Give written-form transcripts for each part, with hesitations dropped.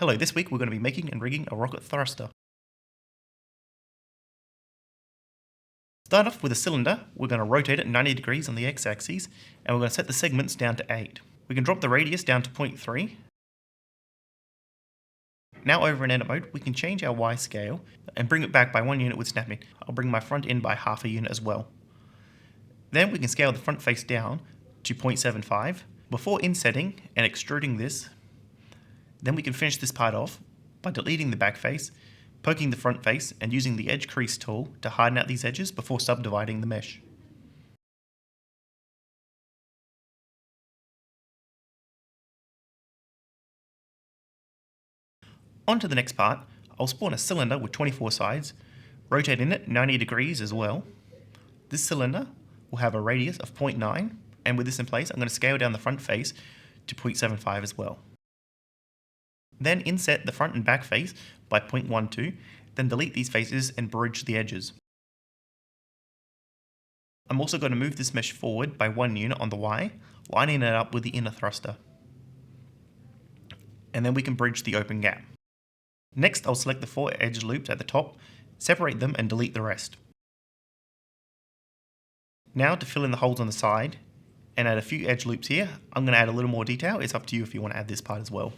Hello, this week we're going to be making and rigging a rocket thruster. Start off with a cylinder, we're going to rotate it 90 degrees on the x-axis, and we're going to set the segments down to 8. We can drop the radius down to 0.3. Now over in edit mode, we can change our Y scale and bring it back by 1 unit with snapping. I'll bring my front in by half a unit as well. Then we can scale the front face down to 0.75 before insetting and extruding this. Then we can finish this part off by deleting the back face, poking the front face, and using the edge crease tool to harden out these edges before subdividing the mesh. On to the next part. I'll spawn a cylinder with 24 sides, rotating it 90 degrees as well. This cylinder will have a radius of 0.9, and with this in place, I'm going to scale down the front face to 0.75 as well. Then inset the front and back face by 0.12, then delete these faces and bridge the edges. I'm also going to move this mesh forward by 1 unit on the Y, lining it up with the inner thruster. And then we can bridge the open gap. Next, I'll select the 4 edge loops at the top, separate them and delete the rest. Now to fill in the holes on the side, and add a few edge loops here, I'm going to add a little more detail. It's up to you if you want to add this part as well.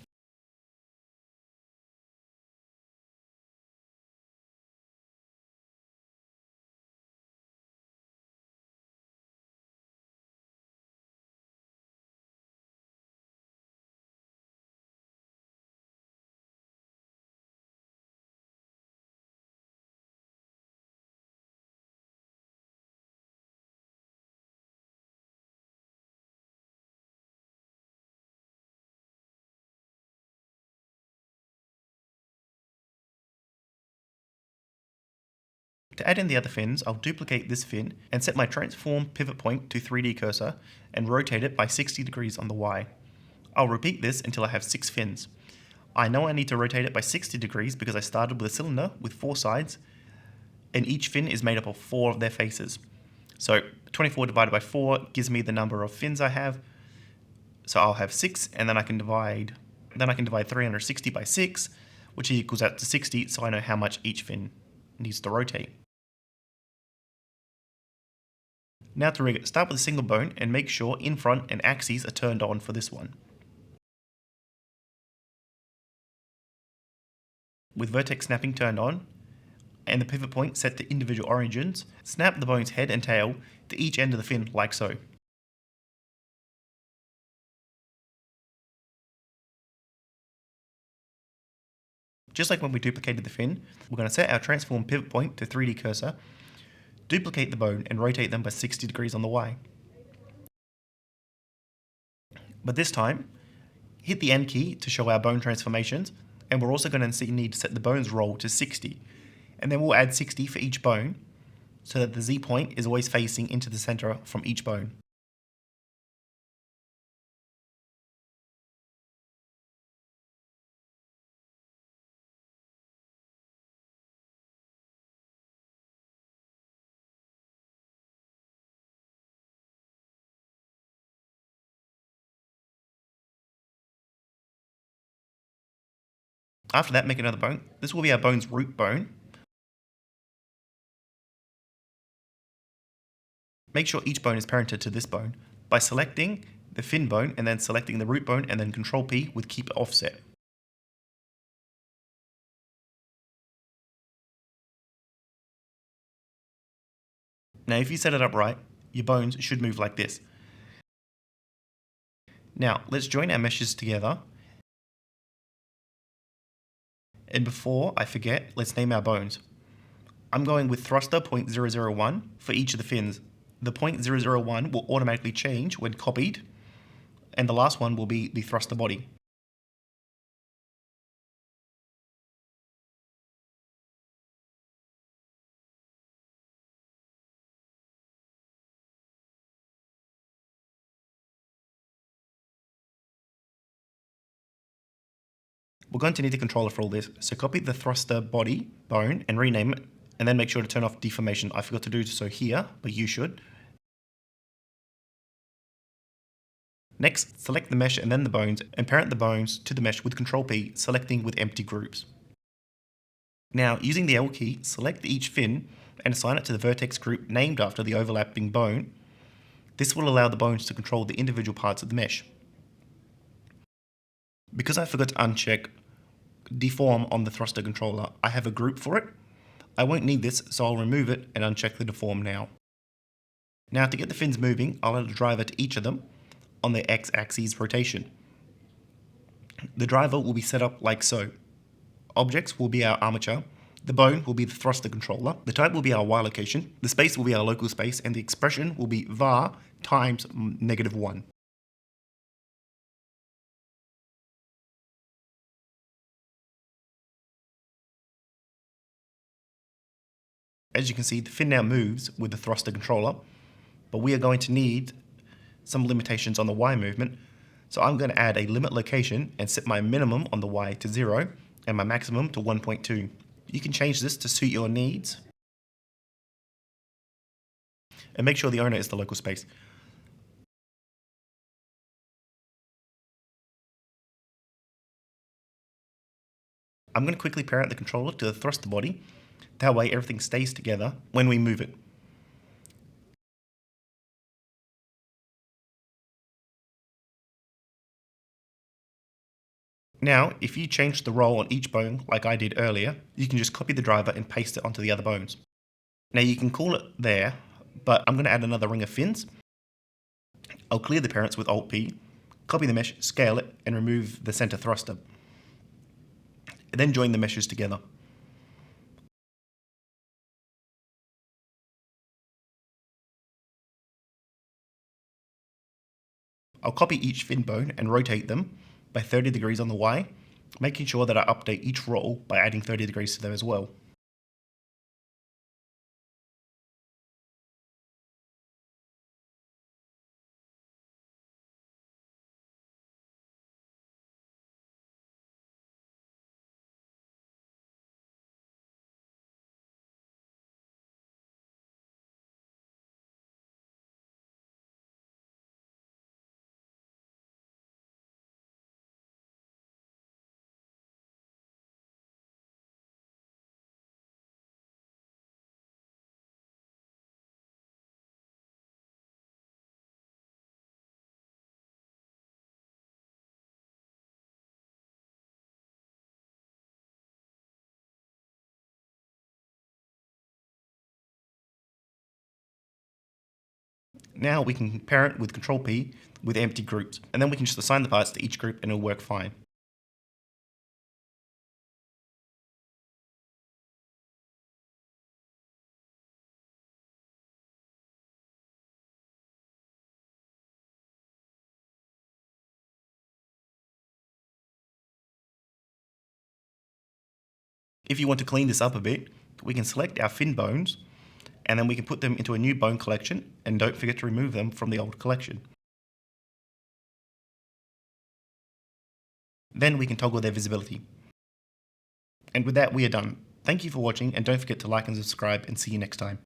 To add in the other fins, I'll duplicate this fin and set my transform pivot point to 3D cursor and rotate it by 60 degrees on the Y. I'll repeat this until I have 6 fins. I know I need to rotate it by 60 degrees because I started with a cylinder with 4 sides, and each fin is made up of 4 of their faces. So 24 divided by 4 gives me the number of fins I have. So I'll have 6, and then I can divide 360 by 6, which equals out to 60, so I know how much each fin needs to rotate. Now to rig it, start with a single bone and make sure in front and axes are turned on for this one. With vertex snapping turned on, and the pivot point set to individual origins, snap the bone's head and tail to each end of the fin like so. Just like when we duplicated the fin, we're going to set our transform pivot point to 3D cursor, duplicate the bone and rotate them by 60 degrees on the Y. But this time, hit the N key to show our bone transformations, and we're also going to need to set the bone's roll to 60. And then we'll add 60 for each bone, so that the Z point is always facing into the center from each bone. After that, make another bone. This will be our bone's root bone. Make sure each bone is parented to this bone by selecting the fin bone and then selecting the root bone and then Control P with keep offset. Now if you set it up right, your bones should move like this. Now let's join our meshes together. And before I forget, let's name our bones. I'm going with thruster 0.001 for each of the fins. The 0.001 will automatically change when copied, and the last one will be the thruster body. We're going to need a controller for all this, so copy the thruster body bone and rename it, and then make sure to turn off deformation. I forgot to do so here, but you should. Next, select the mesh and then the bones, and parent the bones to the mesh with Control P, selecting with empty groups. Now, using the L key, select each fin and assign it to the vertex group named after the overlapping bone. This will allow the bones to control the individual parts of the mesh. Because I forgot to uncheck Deform on the thruster controller, I have a group for it. I won't need this, so I'll remove it and uncheck the Deform now. Now, to get the fins moving, I'll add a driver to each of them on the x-axis rotation. The driver will be set up like so. Objects will be our armature, the bone will be the thruster controller, the type will be our y location, the space will be our local space, and the expression will be var times -1. As you can see, the fin now moves with the thruster controller, but we are going to need some limitations on the Y movement. So I'm going to add a limit location and set my minimum on the Y to 0 and my maximum to 1.2. You can change this to suit your needs. And make sure the owner is the local space. I'm going to quickly parent the controller to the thruster body. That way everything stays together when we move it. Now, if you change the role on each bone like I did earlier, you can just copy the driver and paste it onto the other bones. Now you can call it there, but I'm going to add another ring of fins. I'll clear the parents with Alt-P, copy the mesh, scale it, and remove the center thruster. And then join the meshes together. I'll copy each fin bone and rotate them by 30 degrees on the Y, making sure that I update each roll by adding 30 degrees to them as well. Now we can parent with Control P with empty groups, and then we can just assign the parts to each group and it'll work fine. If you want to clean this up a bit, we can select our fin bones and then we can put them into a new bone collection, and don't forget to remove them from the old collection. Then we can toggle their visibility. And with that, we are done. Thank you for watching, and don't forget to like and subscribe, and see you next time.